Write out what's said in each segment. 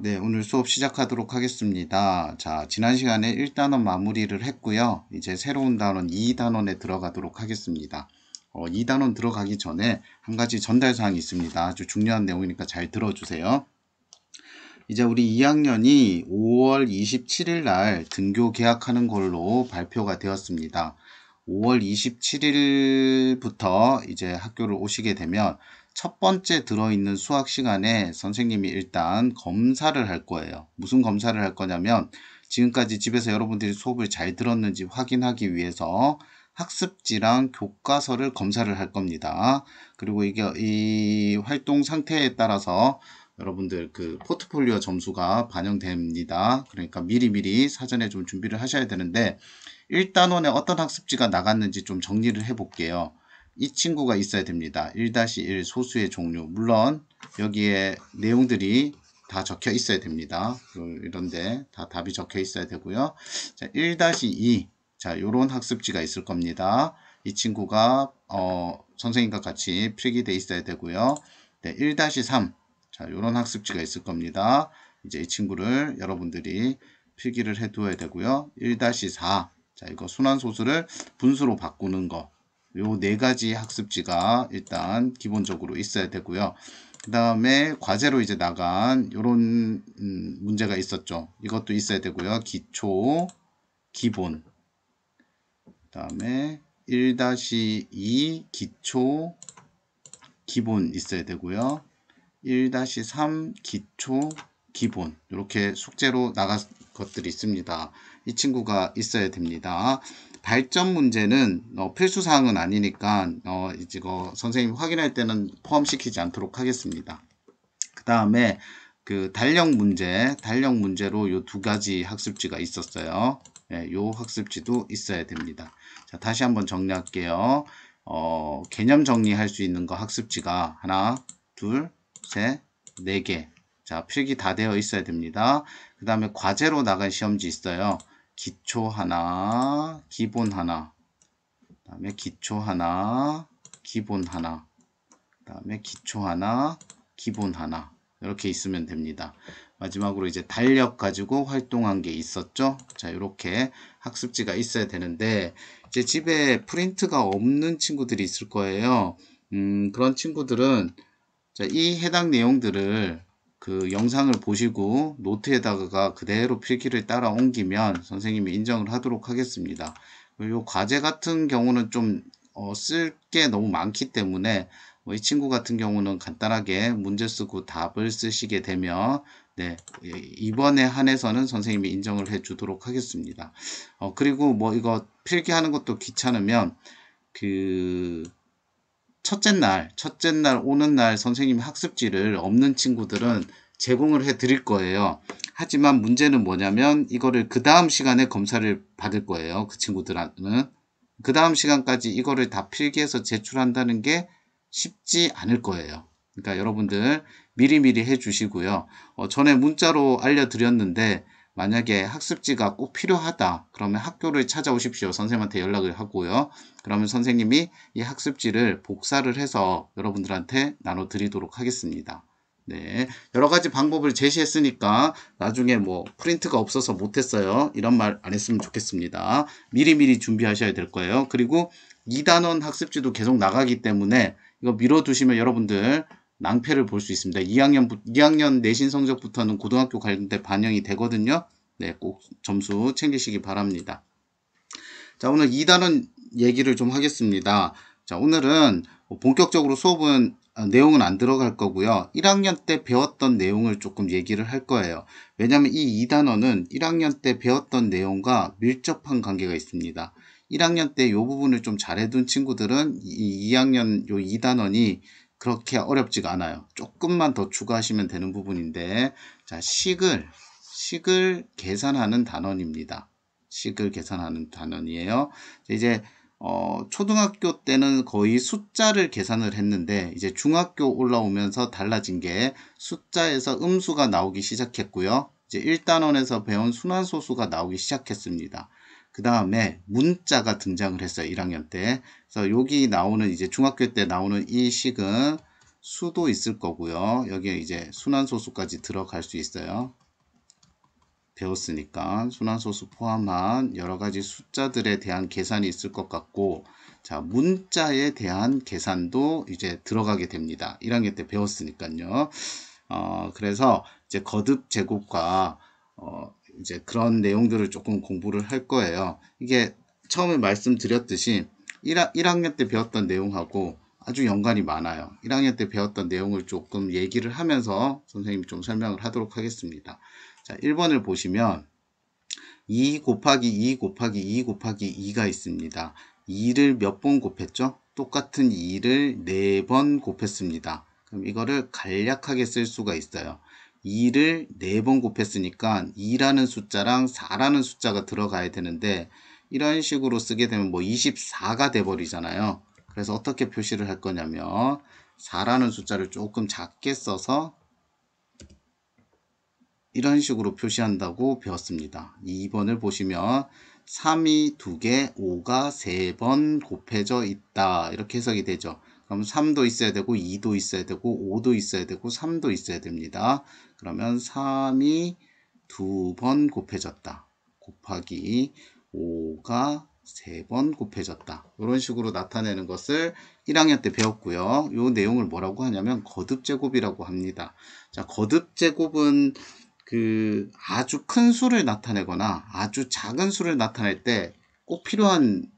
네, 오늘 수업 시작하도록 하겠습니다. 자, 지난 시간에 1단원 마무리를 했고요. 이제 새로운 단원 2단원에 들어가도록 하겠습니다. 2단원 들어가기 전에 한 가지 전달 사항이 있습니다. 아주 중요한 내용이니까 잘 들어주세요. 이제 우리 2학년이 5월 27일 날 등교 개학하는 걸로 발표가 되었습니다. 5월 27일부터 이제 학교를 오시게 되면 첫 번째 들어있는 수학 시간에 선생님이 일단 검사를 할 거예요. 무슨 검사를 할 거냐면 지금까지 집에서 여러분들이 수업을 잘 들었는지 확인하기 위해서 학습지랑 교과서를 검사를 할 겁니다. 그리고 이게 이 활동 상태에 따라서 여러분들 그 포트폴리오 점수가 반영됩니다. 그러니까 미리미리 사전에 좀 준비를 하셔야 되는데 1단원에 어떤 학습지가 나갔는지 좀 정리를 해 볼게요. 이 친구가 있어야 됩니다. 1-1 소수의 종류. 물론 여기에 내용들이 다 적혀 있어야 됩니다. 이런데 다 답이 적혀 있어야 되고요. 자, 1-2. 자, 요런 학습지가 있을 겁니다. 이 친구가 선생님과 같이 필기돼 있어야 되고요. 네, 1-3. 자, 요런 학습지가 있을 겁니다. 이제 이 친구를 여러분들이 필기를 해 두어야 되고요. 1-4. 자, 이거 순환소수를 분수로 바꾸는 거. 요 네 가지 학습지가 일단 기본적으로 있어야 되고요. 그 다음에 과제로 이제 나간 요런 문제가 있었죠. 이것도 있어야 되고요. 기초, 기본. 그 다음에 1-2 기초, 기본 있어야 되고요. 1-3 기초, 기본 이렇게 숙제로 나갈 것들이 있습니다. 이 친구가 있어야 됩니다. 발전 문제는 필수사항은 아니니까 이거 선생님 확인할 때는 포함시키지 않도록 하겠습니다. 그 다음에 그 달력 문제로 요 두 가지 학습지가 있었어요. 네, 요 학습지도 있어야 됩니다. 자, 다시 한번 정리할게요. 개념 정리할 수 있는 거 학습지가 하나, 둘, 셋, 네 개. 자, 필기 다 되어 있어야 됩니다. 그 다음에 과제로 나간 시험지 있어요. 기초 하나, 기본 하나. 그 다음에 기초 하나, 기본 하나. 그 다음에 기초 하나, 기본 하나. 이렇게 있으면 됩니다. 마지막으로 이제 달력 가지고 활동한 게 있었죠. 자, 이렇게 학습지가 있어야 되는데 이제 집에 프린트가 없는 친구들이 있을 거예요. 그런 친구들은 자, 이 해당 내용들을 그 영상을 보시고 노트에다가 그대로 필기를 따라 옮기면 선생님이 인정을 하도록 하겠습니다. 그리고 과제 같은 경우는 좀 쓸 게 너무 많기 때문에 이 친구 같은 경우는 간단하게 문제 쓰고 답을 쓰시게 되면 네, 이번에 한해서는 선생님이 인정을 해 주도록 하겠습니다. 그리고 뭐 이거 필기하는 것도 귀찮으면 그 첫째 날 오는 날 선생님 학습지를 없는 친구들은 제공을 해 드릴 거예요. 하지만 문제는 뭐냐면 이거를 그 다음 시간에 검사를 받을 거예요. 그 친구들한테는. 그 다음 시간까지 이거를 다 필기해서 제출한다는 게 쉽지 않을 거예요. 그러니까 여러분들 미리미리 해 주시고요. 전에 문자로 알려드렸는데 만약에 학습지가 꼭 필요하다 그러면 학교를 찾아오십시오. 선생님한테 연락을 하고요. 그러면 선생님이 이 학습지를 복사를 해서 여러분들한테 나눠 드리도록 하겠습니다. 네, 여러 가지 방법을 제시했으니까 나중에 뭐 프린트가 없어서 못했어요 이런 말 안 했으면 좋겠습니다. 미리미리 준비하셔야 될 거예요. 그리고 2단원 학습지도 계속 나가기 때문에 이거 미뤄두시면 여러분들 낭패를 볼 수 있습니다. 2학년 내신 성적부터는 고등학교 갈 때 반영이 되거든요. 네, 꼭 점수 챙기시기 바랍니다. 자, 오늘 2단원 얘기를 좀 하겠습니다. 자, 오늘은 본격적으로 수업은 내용은 안 들어갈 거고요. 1학년 때 배웠던 내용을 조금 얘기를 할 거예요. 왜냐하면 이 2단원은 1학년 때 배웠던 내용과 밀접한 관계가 있습니다. 1학년 때 이 부분을 좀 잘해둔 친구들은 이 2학년 요 2단원이 그렇게 어렵지가 않아요. 조금만 더 추가하시면 되는 부분인데, 자, 식을 계산하는 단원입니다. 식을 계산하는 단원이에요. 이제 초등학교 때는 거의 숫자를 계산을 했는데 이제 중학교 올라오면서 달라진 게 숫자에서 음수가 나오기 시작했고요. 이제 1단원에서 배운 순환소수가 나오기 시작했습니다. 그 다음에 문자가 등장을 했어요. 1학년 때. 그래서 여기 나오는 이제 중학교 때 나오는 이 식은 수도 있을 거고요. 여기에 이제 순환소수까지 들어갈 수 있어요. 배웠으니까 순환소수 포함한 여러 가지 숫자들에 대한 계산이 있을 것 같고, 자, 문자에 대한 계산도 이제 들어가게 됩니다. 1학년 때 배웠으니까요. 그래서 이제 거듭 제곱과 이제 그런 내용들을 조금 공부를 할 거예요. 이게 처음에 말씀드렸듯이 1학년 때 배웠던 내용하고 아주 연관이 많아요. 1학년 때 배웠던 내용을 조금 얘기를 하면서 선생님이 좀 설명을 하도록 하겠습니다. 자, 1번을 보시면 2 곱하기 2 곱하기 2 곱하기 2가 있습니다. 2를 몇 번 곱했죠? 똑같은 2를 4번 곱했습니다. 그럼 이거를 간략하게 쓸 수가 있어요. 2를 4번 곱했으니까 2라는 숫자랑 4라는 숫자가 들어가야 되는데, 이런 식으로 쓰게 되면 뭐 24가 돼버리잖아요. 그래서 어떻게 표시를 할 거냐면 4라는 숫자를 조금 작게 써서 이런 식으로 표시한다고 배웠습니다. 2번을 보시면 3이 2개, 5가 3번 곱해져 있다. 이렇게 해석이 되죠. 그럼 3도 있어야 되고 2도 있어야 되고 5도 있어야 되고 3도 있어야 됩니다. 그러면 3이 2번 곱해졌다. 곱하기 5가 3번 곱해졌다. 이런 식으로 나타내는 것을 1학년 때 배웠고요. 이 내용을 뭐라고 하냐면 거듭제곱이라고 합니다. 자, 거듭제곱은 아주 큰 수를 나타내거나 아주 작은 수를 나타낼 때 꼭 필요한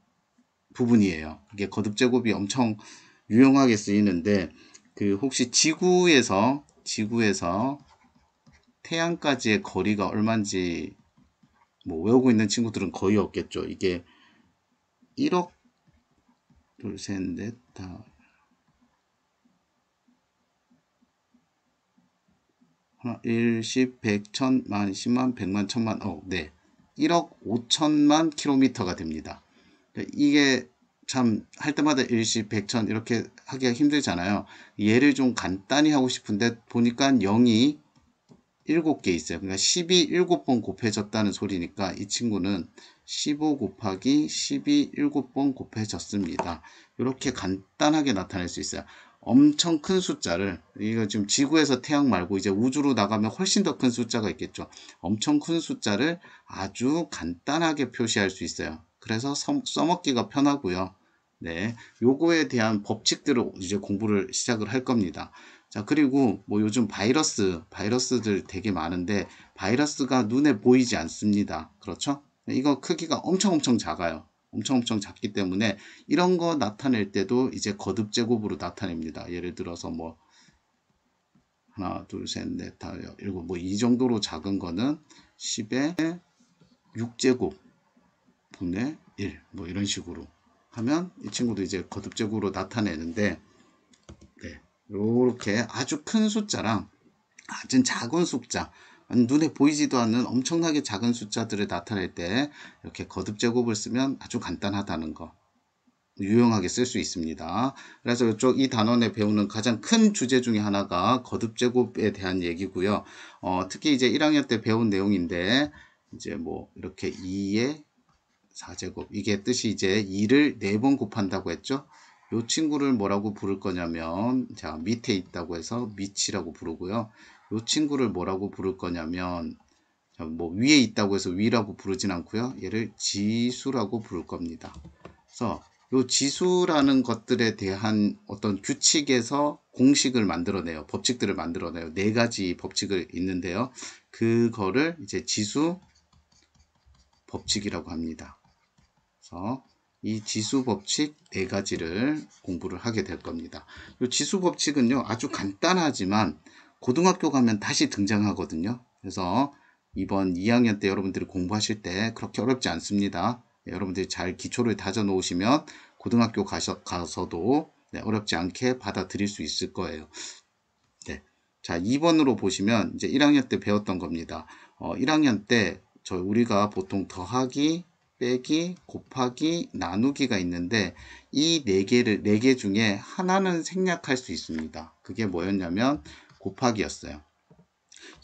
부분이에요. 이게 거듭제곱이 엄청 유용하게 쓰이는데, 혹시 지구에서 태양까지의 거리가 얼마인지 뭐 외우고 있는 친구들은 거의 없겠죠. 이게 1억 둘, 셋, 넷, 다 하나, 1, 10, 100, 1000, 만, 10만, 100만, 1000만, 네. 1억 5천만 킬로미터가 됩니다. 이게 참 할 때마다 1, 10, 100, 1000 이렇게 하기가 힘들잖아요. 얘를 좀 간단히 하고 싶은데 보니까 0이 7개 있어요. 그러니까 10이 7번 곱해졌다는 소리니까 이 친구는 15 곱하기 10이 7번 곱해졌습니다. 이렇게 간단하게 나타낼 수 있어요. 엄청 큰 숫자를, 이거 지금 지구에서 태양 말고 이제 우주로 나가면 훨씬 더 큰 숫자가 있겠죠. 엄청 큰 숫자를 아주 간단하게 표시할 수 있어요. 그래서 써먹기가 편하고요. 네, 요거에 대한 법칙들을 이제 공부를 시작을 할 겁니다. 자, 그리고 뭐 요즘 바이러스들 되게 많은데 바이러스가 눈에 보이지 않습니다. 그렇죠? 이거 크기가 엄청 작아요. 엄청 작기 때문에 이런 거 나타낼 때도 이제 거듭 제곱으로 나타냅니다. 예를 들어서 뭐 하나, 둘, 셋, 넷, 다, 일곱, 뭐 이 정도로 작은 거는 10의 6제곱 분의 1, 뭐 이런 식으로 하면 이 친구도 이제 거듭 제곱으로 나타내는데, 네, 이렇게 아주 큰 숫자랑 아주 작은 숫자, 눈에 보이지도 않는 엄청나게 작은 숫자들을 나타낼 때 이렇게 거듭 제곱을 쓰면 아주 간단하다는 거, 유용하게 쓸 수 있습니다. 그래서 이쪽 이 단원에 배우는 가장 큰 주제 중에 하나가 거듭 제곱에 대한 얘기고요. 특히 이제 1학년 때 배운 내용인데, 이제 뭐 이렇게 2의 4제곱, 이게 뜻이 이제 2를 4번 곱한다고 했죠. 이 친구를 뭐라고 부를 거냐면, 자, 밑에 있다고 해서 밑이라고 부르고요. 이 친구를 뭐라고 부를 거냐면, 자, 뭐 위에 있다고 해서 위라고 부르진 않고요. 얘를 지수라고 부를 겁니다. 그래서 이 지수라는 것들에 대한 어떤 규칙에서 공식을 만들어내요. 법칙들을 만들어내요. 4가지 법칙을 있는데요. 그거를 이제 지수 법칙이라고 합니다. 그래서 이 지수 법칙 4가지를 공부를 하게 될 겁니다. 이 지수 법칙은요, 아주 간단하지만 고등학교 가면 다시 등장하거든요. 그래서 이번 2학년 때 여러분들이 공부하실 때 그렇게 어렵지 않습니다. 여러분들이 잘 기초를 다져 놓으시면 고등학교 가서도 어렵지 않게 받아들일 수 있을 거예요. 네. 자, 2번으로 보시면 이제 1학년 때 배웠던 겁니다. 1학년 때 우리가 보통 더하기, 빼기, 곱하기, 나누기가 있는데 이 4개 중에 하나는 생략할 수 있습니다. 그게 뭐였냐면 곱하기였어요.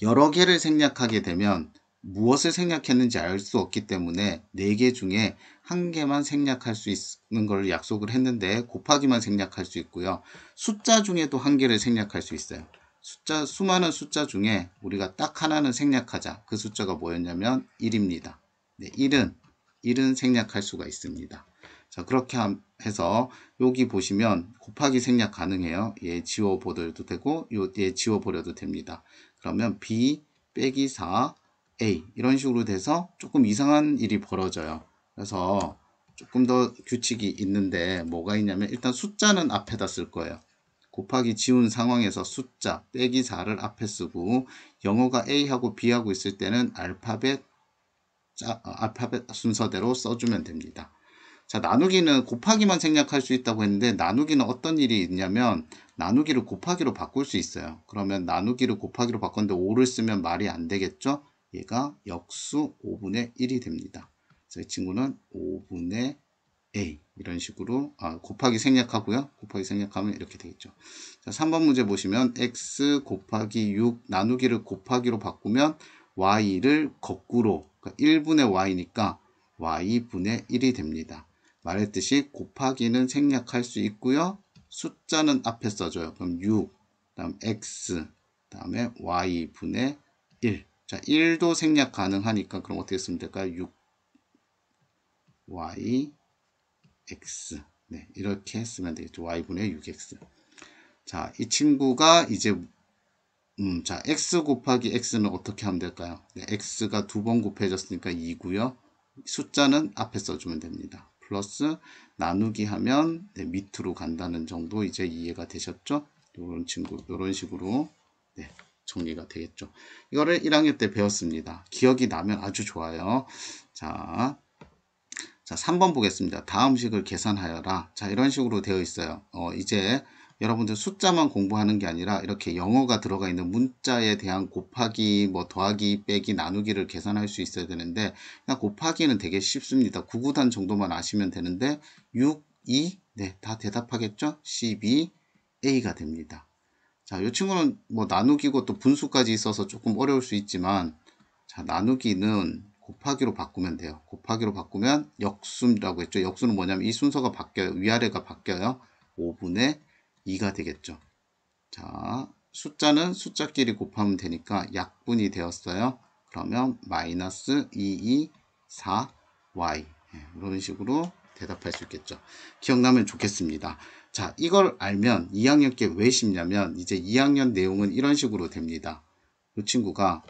여러 개를 생략하게 되면 무엇을 생략했는지 알 수 없기 때문에 4개 중에 1개만 생략할 수 있는 걸 약속을 했는데 곱하기만 생략할 수 있고요. 숫자 중에도 1개를 생략할 수 있어요. 수많은 숫자 중에 우리가 딱 하나는 생략하자. 그 숫자가 뭐였냐면 1입니다. 네, 1은 생략할 수가 있습니다. 자, 그렇게 해서 여기 보시면 곱하기 생략 가능해요. 얘 지워버려도 되고 얘 지워버려도 됩니다. 그러면 B 빼기 4 A 이런 식으로 돼서 조금 이상한 일이 벌어져요. 그래서 조금 더 규칙이 있는데 뭐가 있냐면 일단 숫자는 앞에다 쓸 거예요. 곱하기 지운 상황에서 숫자 빼기 4를 앞에 쓰고 영어가 A하고 B하고 있을 때는 알파벳 순서대로 써주면 됩니다. 자, 나누기는 곱하기만 생략할 수 있다고 했는데 나누기는 어떤 일이 있냐면 나누기를 곱하기로 바꿀 수 있어요. 그러면 나누기를 곱하기로 바꿨는데 5를 쓰면 말이 안 되겠죠? 얘가 역수 5분의 1이 됩니다. 그래서 이 친구는 5분의 A 이런 식으로 곱하기 생략하고요. 곱하기 생략하면 이렇게 되겠죠. 자, 3번 문제 보시면 x 곱하기 6 나누기를 곱하기로 바꾸면 y를 거꾸로 그러니까 1분의 y니까 y분의 1이 됩니다. 말했듯이 곱하기는 생략할 수 있고요. 숫자는 앞에 써줘요. 그럼 6, 다음 x, 다음에 y분의 1. 자, 1도 생략 가능하니까 그럼 어떻게 쓰면 될까요? 6y x. 네, 이렇게 쓰면 되겠죠. y분의 6x. 자, 이 친구가 이제 자, x 곱하기 x는 어떻게 하면 될까요? 네, x가 2번 곱해졌으니까 2고요. 숫자는 앞에 써주면 됩니다. 플러스 나누기 하면 네, 밑으로 간다는 정도 이제 이해가 되셨죠? 이런 식으로 네, 정리가 되겠죠. 이거를 1학년 때 배웠습니다. 기억이 나면 아주 좋아요. 자, 3번 보겠습니다. 다음 식을 계산하여라. 자, 이런 식으로 되어 있어요. 이제 여러분들 숫자만 공부하는 게 아니라 이렇게 영어가 들어가 있는 문자에 대한 곱하기, 뭐 더하기, 빼기, 나누기를 계산할 수 있어야 되는데 그냥 곱하기는 되게 쉽습니다. 9구단 정도만 아시면 되는데 6, 2, 네, 다 대답하겠죠? 12A가 됩니다. 자, 이 친구는 뭐 나누기고 또 분수까지 있어서 조금 어려울 수 있지만 자, 나누기는 곱하기로 바꾸면 돼요. 곱하기로 바꾸면 역수라고 했죠. 역수는 뭐냐면 이 순서가 바뀌어요. 위아래가 바뀌어요. 5분의 2가 되겠죠. 자, 숫자는 숫자끼리 곱하면 되니까 약분이 되었어요. 그러면 마이너스 224y 이런 식으로 대답할 수 있겠죠. 기억나면 좋겠습니다. 자, 이걸 알면 2학년 게 왜 쉽냐면 이제 2학년 내용은 이런 식으로 됩니다. 이 친구가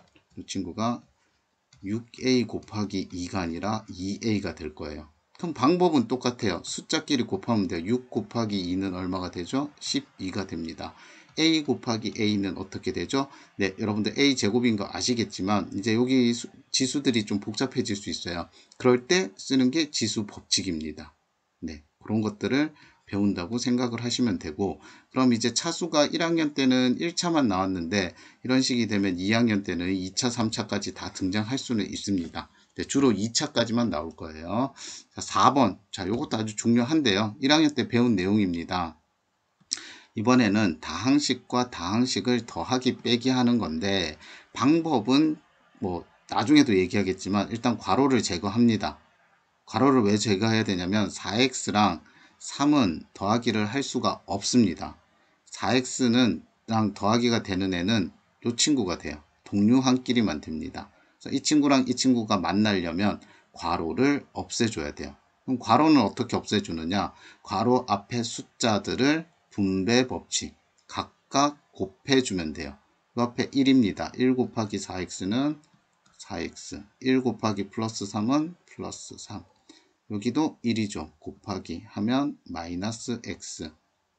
6a 곱하기 2가 아니라 2a가 될 거예요. 그럼 방법은 똑같아요. 숫자끼리 곱하면 돼요. 6 곱하기 2는 얼마가 되죠? 12가 됩니다. a 곱하기 a는 어떻게 되죠? 네, 여러분들 a 제곱인 거 아시겠지만 이제 여기 지수들이 좀 복잡해질 수 있어요. 그럴 때 쓰는 게 지수 법칙입니다. 네, 그런 것들을 배운다고 생각을 하시면 되고 그럼 이제 차수가 1학년 때는 1차만 나왔는데 이런 식이 되면 2학년 때는 2차, 3차까지 다 등장할 수는 있습니다. 네, 주로 2차까지만 나올 거예요. 자, 4번. 자, 요것도 아주 중요한데요. 1학년 때 배운 내용입니다. 이번에는 다항식과 다항식을 더하기 빼기 하는 건데 방법은 뭐 나중에도 얘기하겠지만 일단 괄호를 제거합니다. 괄호를 왜 제거해야 되냐면 4x랑 3은 더하기를 할 수가 없습니다. 4x는 랑 더하기가 되는 애는 이 친구가 돼요. 동류항끼리만 됩니다. 그래서 이 친구랑 이 친구가 만나려면 괄호를 없애줘야 돼요. 그럼 괄호는 어떻게 없애주느냐? 괄호 앞에 숫자들을 분배 법칙 각각 곱해주면 돼요. 그 앞에 1입니다. 1 곱하기 4x는 4x 1 곱하기 플러스 3은 플러스 3 여기도 1이죠. 곱하기 하면 마이너스 x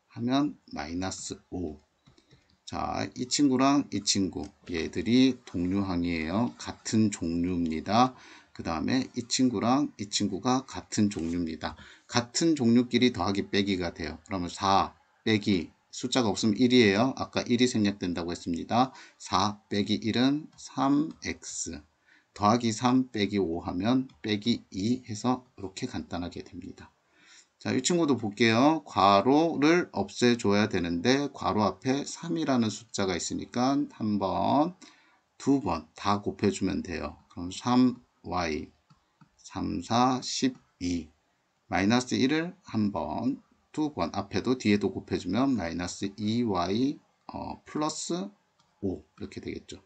하면 마이너스 5. 자, 이 친구랑 이 친구 얘들이 동류항이에요. 같은 종류입니다. 그 다음에 이 친구랑 이 친구가 같은 종류입니다. 같은 종류끼리 더하기 빼기가 돼요. 그러면 4 빼기 숫자가 없으면 1이에요. 아까 1이 생략된다고 했습니다. 4 빼기 1은 3x 더하기 3 빼기 5 하면 빼기 2 해서 이렇게 간단하게 됩니다. 자, 이 친구도 볼게요. 괄호를 없애줘야 되는데 괄호 앞에 3이라는 숫자가 있으니까 한 번, 두 번 다 곱해주면 돼요. 그럼 3y 3, 4, 12 마이너스 1을 한 번, 두 번 앞에도 뒤에도 곱해주면 마이너스 2y 플러스 5 이렇게 되겠죠.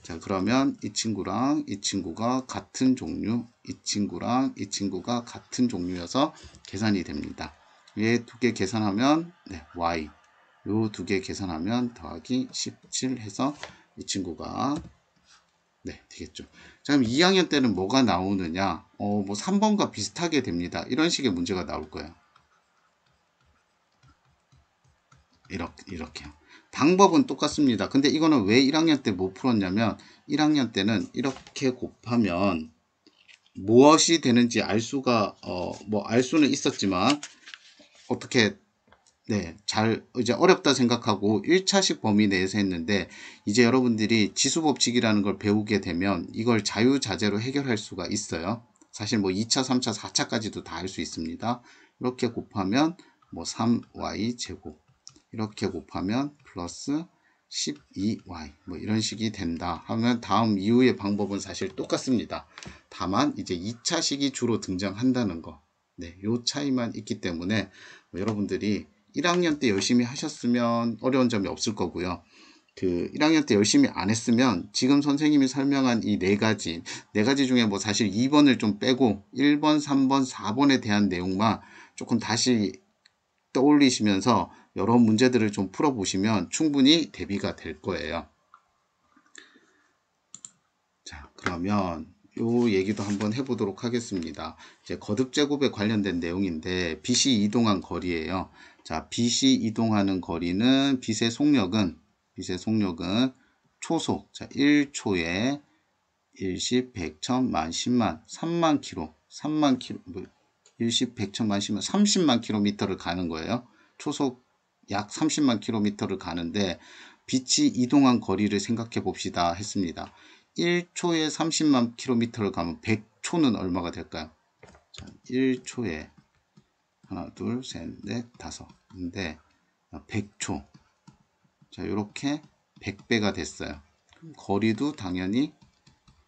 자, 그러면 이 친구랑 이 친구가 같은 종류, 이 친구랑 이 친구가 같은 종류여서 계산이 됩니다. 얘 두 개 계산하면 네, y 요 두 개 계산하면 더하기 17 해서 이 친구가 네, 되겠죠. 자, 그럼 2학년 때는 뭐가 나오느냐? 뭐 3번과 비슷하게 됩니다. 이런 식의 문제가 나올 거예요. 이렇게요. 방법은 똑같습니다. 근데 이거는 왜 1학년 때 못 풀었냐면 1학년 때는 이렇게 곱하면 무엇이 되는지 알 수가 뭐 알 수는 있었지만 어떻게 네, 이제 어렵다 생각하고 1차식 범위 내에서 했는데, 이제 여러분들이 지수법칙이라는 걸 배우게 되면 이걸 자유자재로 해결할 수가 있어요. 사실 뭐 2차, 3차, 4차까지도 다 할 수 있습니다. 이렇게 곱하면 뭐 3y 제곱, 이렇게 곱하면 플러스 12y, 뭐 이런 식이 된다 하면 다음 이후의 방법은 사실 똑같습니다. 다만 이제 2차식이 주로 등장한다는 거. 네, 요 차이만 있기 때문에 뭐 여러분들이 1학년 때 열심히 하셨으면 어려운 점이 없을 거고요. 그 1학년 때 열심히 안 했으면 지금 선생님이 설명한 이 네 가지 중에 뭐 사실 2번을 좀 빼고 1번, 3번, 4번에 대한 내용만 조금 다시 떠올리시면서 여러 문제들을 좀 풀어보시면 충분히 대비가 될 거예요. 자, 그러면 요 얘기도 한번 해보도록 하겠습니다. 이제 거듭 제곱에 관련된 내용인데 빛이 이동한 거리예요. 자, 빛이 이동하는 거리는 빛의 속력은 초속. 자, 1초에 1십, 100, 1000만, 10만, 3만 킬로, 1십, 100, 1000만, 10만, 30만 킬로미터를 가는 거예요. 초속 약 30만 킬로미터를 가는데 빛이 이동한 거리를 생각해 봅시다 했습니다. 1초에 30만 킬로미터를 가면 100초는 얼마가 될까요? 자, 1초에 하나, 둘, 셋, 넷, 다섯. 근데 100초. 자, 이렇게 100배가 됐어요. 거리도 당연히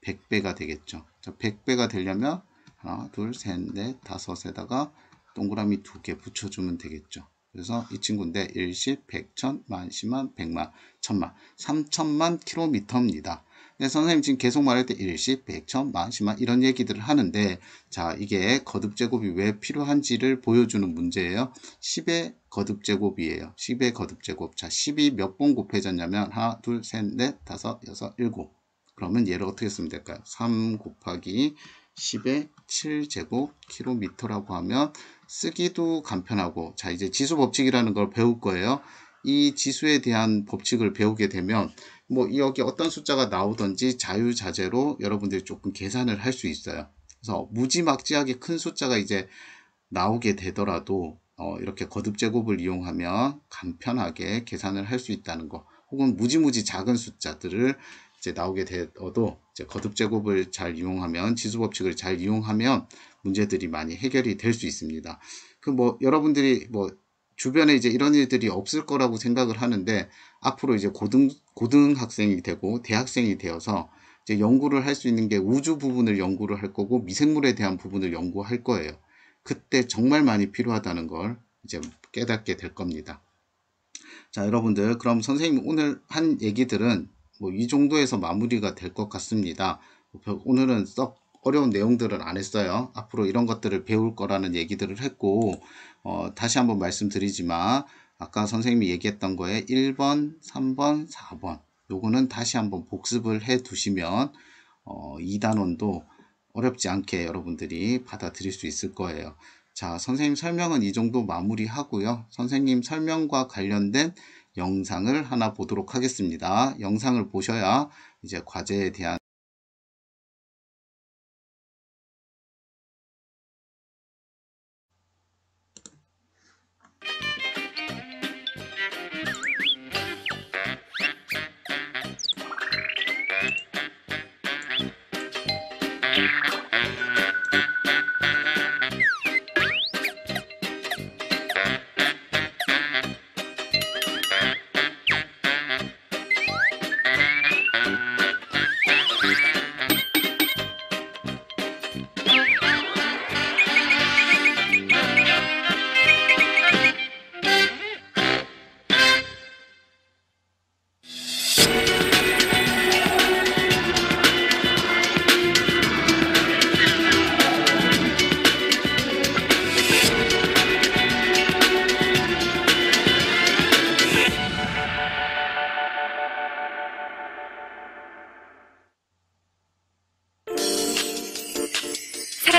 100배가 되겠죠. 자, 100배가 되려면 하나, 둘, 셋, 넷, 다섯에다가 동그라미 2개 붙여주면 되겠죠. 그래서 이 친구인데 1십, 100, 1000, 만, 10만, 100만, 1000만, 3000만 킬로미터입니다. 선생님 지금 계속 말할 때 1십, 100, 1000만, 10만 이런 얘기들을 하는데, 자, 이게 거듭제곱이 왜 필요한지를 보여주는 문제예요. 10의 거듭제곱이에요. 10의 거듭제곱. 자, 10이 몇 번 곱해졌냐면 하나, 둘, 셋, 넷, 다섯, 여섯, 일곱. 그러면 얘를 어떻게 쓰면 될까요? 3 곱하기 10의 7제곱 킬로미터라고 하면 쓰기도 간편하고, 자, 이제 지수 법칙이라는 걸 배울 거예요. 이 지수에 대한 법칙을 배우게 되면 뭐 여기 어떤 숫자가 나오든지 자유자재로 여러분들이 조금 계산을 할 수 있어요. 그래서 무지막지하게 큰 숫자가 이제 나오게 되더라도 이렇게 거듭제곱을 이용하면 간편하게 계산을 할 수 있다는 거, 혹은 무지무지 작은 숫자들을 이제 나오게 되어도 이제 거듭제곱을 잘 이용하면, 지수법칙을 잘 이용하면 문제들이 많이 해결이 될 수 있습니다. 그 뭐 여러분들이 뭐 주변에 이제 이런 일들이 없을 거라고 생각을 하는데, 앞으로 이제 고등학생이 되고 대학생이 되어서 이제 연구를 할 수 있는 게 우주 부분을 연구를 할 거고 미생물에 대한 부분을 연구할 거예요. 그때 정말 많이 필요하다는 걸 이제 깨닫게 될 겁니다. 자, 여러분들, 그럼 선생님 오늘 한 얘기들은 뭐 이 정도에서 마무리가 될 것 같습니다. 오늘은 썩 어려운 내용들을 안 했어요. 앞으로 이런 것들을 배울 거라는 얘기들을 했고, 다시 한번 말씀드리지만 아까 선생님이 얘기했던 거에 1번, 3번, 4번 요거는 다시 한번 복습을 해 두시면 2단원도 어렵지 않게 여러분들이 받아들일 수 있을 거예요. 자, 선생님 설명은 이 정도 마무리하고요. 선생님 설명과 관련된 영상을 하나 보도록 하겠습니다. 영상을 보셔야 이제 과제에 대한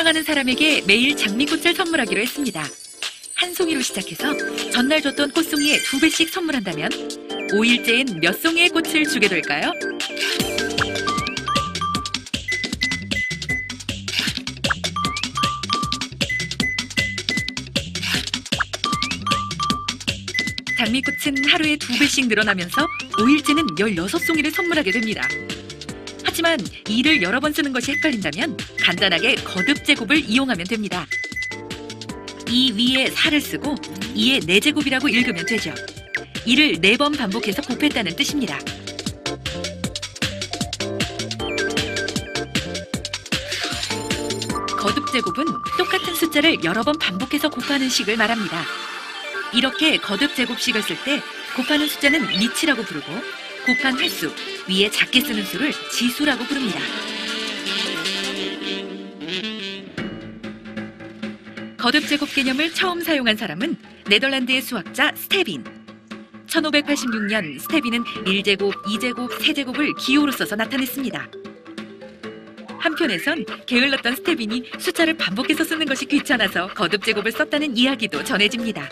사랑하는 사람에게 매일 장미꽃을 선물하기로 했습니다. 한 송이로 시작해서 전날 줬던 꽃송이에 2배씩 선물한다면 5일째엔 몇 송이의 꽃을 주게 될까요? 장미꽃은 하루에 2배씩 늘어나면서 5일째는 16송이를 선물하게 됩니다. 하지만 이를 여러 번 쓰는 것이 헷갈린다면 간단하게 거듭 제곱을 이용하면 됩니다. 이 위에 4를 쓰고 2의 4제곱이라고 읽으면 되죠. 이를 4번 반복해서 곱했다는 뜻입니다. 거듭 제곱은 똑같은 숫자를 여러 번 반복해서 곱하는 식을 말합니다. 이렇게 거듭 제곱식을 쓸 때 곱하는 숫자는 미치라고 부르고 곱한 횟수, 위에 작게 쓰는 수를 지수라고 부릅니다. 거듭 제곱 개념을 처음 사용한 사람은 네덜란드의 수학자 스테빈. 1586년 스테빈은 1제곱, 2제곱, 3제곱을 기호로 써서 나타냈습니다. 한편에선 게을렀던 스테빈이 숫자를 반복해서 쓰는 것이 귀찮아서 거듭 제곱을 썼다는 이야기도 전해집니다.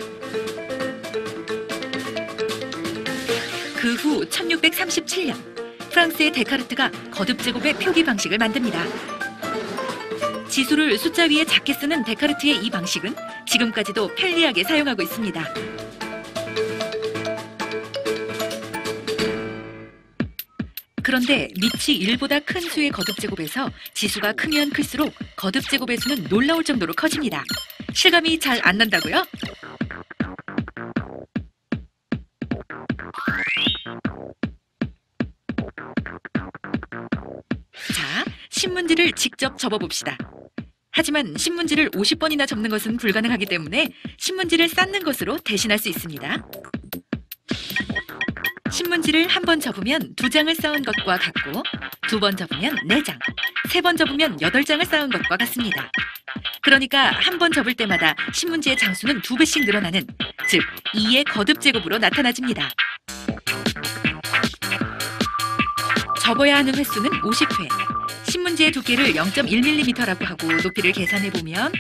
그 후 1637년 프랑스의 데카르트가 거듭 제곱의 표기 방식을 만듭니다. 지수를 숫자 위에 작게 쓰는 데카르트의 이 방식은 지금까지도 편리하게 사용하고 있습니다. 그런데 밑이 1보다 큰 수의 거듭 제곱에서 지수가 크면 클수록 거듭 제곱의 수는 놀라울 정도로 커집니다. 실감이 잘 안 난다고요? 자, 신문지를 직접 접어봅시다. 하지만 신문지를 50번이나 접는 것은 불가능하기 때문에 신문지를 쌓는 것으로 대신할 수 있습니다. 신문지를 한 번 접으면 2장을 쌓은 것과 같고 2번 접으면 4장, 3번 접으면 8장을 쌓은 것과 같습니다. 그러니까 한 번 접을 때마다 신문지의 장수는 2배씩 늘어나는, 즉 2의 거듭 제곱으로 나타나집니다. 접어야 하는 횟수는 50회. 신문지의 두께를 0.1mm라고 하고 높이를 계산해보면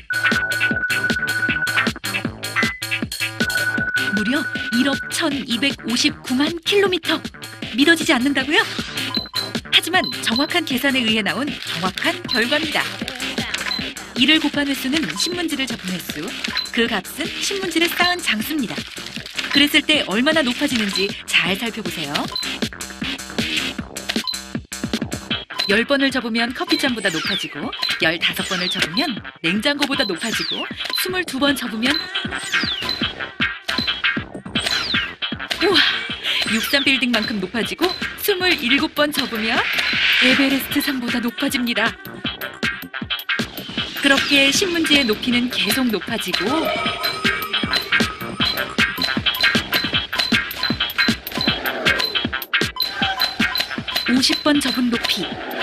무려 1억 1259만 킬로미터! 믿어지지 않는다고요? 하지만 정확한 계산에 의해 나온 정확한 결과입니다. 이를 곱한 횟수는 신문지를 접은 횟수, 그 값은 신문지를 쌓은 장수입니다. 그랬을 때 얼마나 높아지는지 잘 살펴보세요. 10번을 접으면 커피잔보다 높아지고 15번을 접으면 냉장고보다 높아지고 22번 접으면 우와! 63빌딩만큼 높아지고 27번 접으면 에베레스트 산보다 높아집니다. 그렇게 신문지의 높이는 계속 높아지고 50번 접은 높이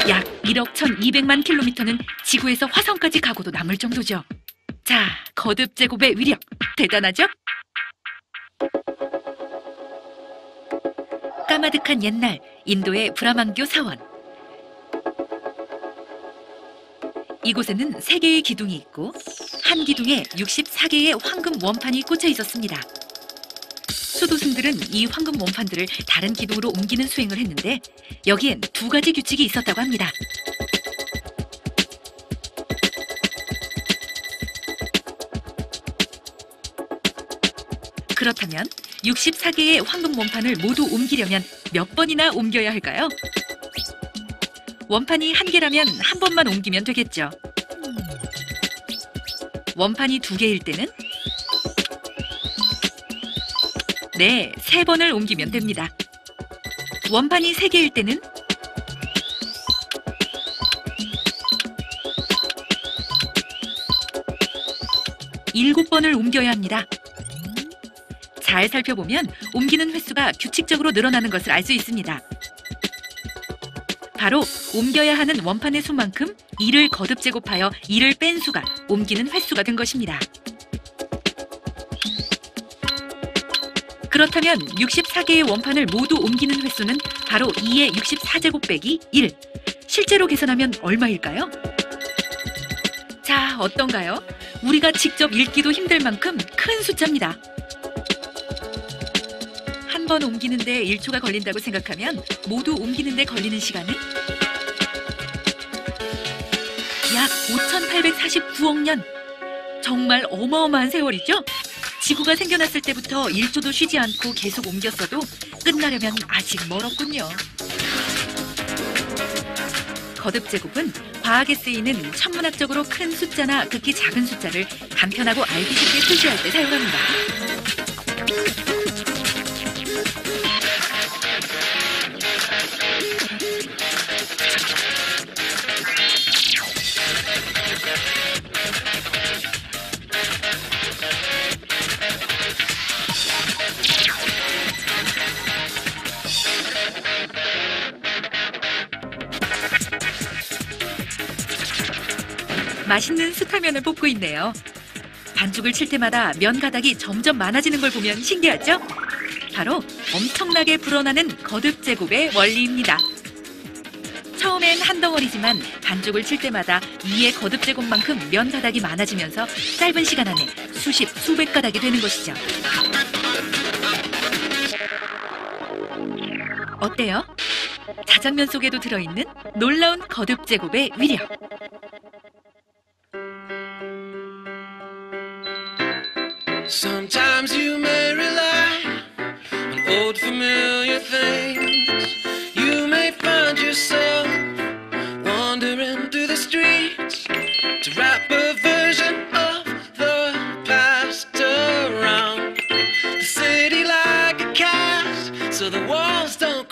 약 1억 1200만 킬로미터는 지구에서 화성까지 가고도 남을 정도죠. 자, 거듭 제곱의 위력 대단하죠? 까마득한 옛날 인도의 브라만교 사원. 이곳에는 3개의 기둥이 있고 한 기둥에 64개의 황금 원판이 꽂혀 있었습니다. 수도승들은 이 황금 원판들을 다른 기둥으로 옮기는 수행을 했는데 여기엔 2가지 규칙이 있었다고 합니다. 그렇다면 64개의 황금 원판을 모두 옮기려면 몇 번이나 옮겨야 할까요? 원판이 1개라면 한 번만 옮기면 되겠죠. 원판이 2개일 때는 네, 3번을 옮기면 됩니다. 원판이 3개일 때는 7번을 옮겨야 합니다. 잘 살펴보면 옮기는 횟수가 규칙적으로 늘어나는 것을 알 수 있습니다. 바로 옮겨야 하는 원판의 수만큼 2를 거듭 제곱하여 2를 뺀 수가 옮기는 횟수가 된 것입니다. 그렇다면 64개의 원판을 모두 옮기는 횟수는 바로 2의 64제곱 빼기 1. 실제로 계산하면 얼마일까요? 자, 어떤가요? 우리가 직접 읽기도 힘들 만큼 큰 숫자입니다. 한 번 옮기는데 1초가 걸린다고 생각하면 모두 옮기는데 걸리는 시간은 약 5,849억 년. 정말 어마어마한 세월이죠? 지구가 생겨났을 때부터 1초도 쉬지 않고 계속 옮겼어도 끝나려면 아직 멀었군요. 거듭제곱은 과학에 쓰이는 천문학적으로 큰 숫자나 극히 작은 숫자를 간편하고 알기 쉽게 표시할 때 사용합니다. 맛있는 수타면을 뽑고 있네요. 반죽을 칠 때마다 면 가닥이 점점 많아지는 걸 보면 신기하죠? 바로 엄청나게 불어나는 거듭제곱의 원리입니다. 처음엔 한 덩어리지만 반죽을 칠 때마다 위의 거듭제곱만큼 면 가닥이 많아지면서 짧은 시간 안에 수십, 수백 가닥이 되는 것이죠. 어때요? 자장면 속에도 들어있는 놀라운 거듭제곱의 위력. Sometimes you may rely on old familiar things. You may find yourself wandering through the streets to wrap a version of the past around the city like a cast, so the walls don't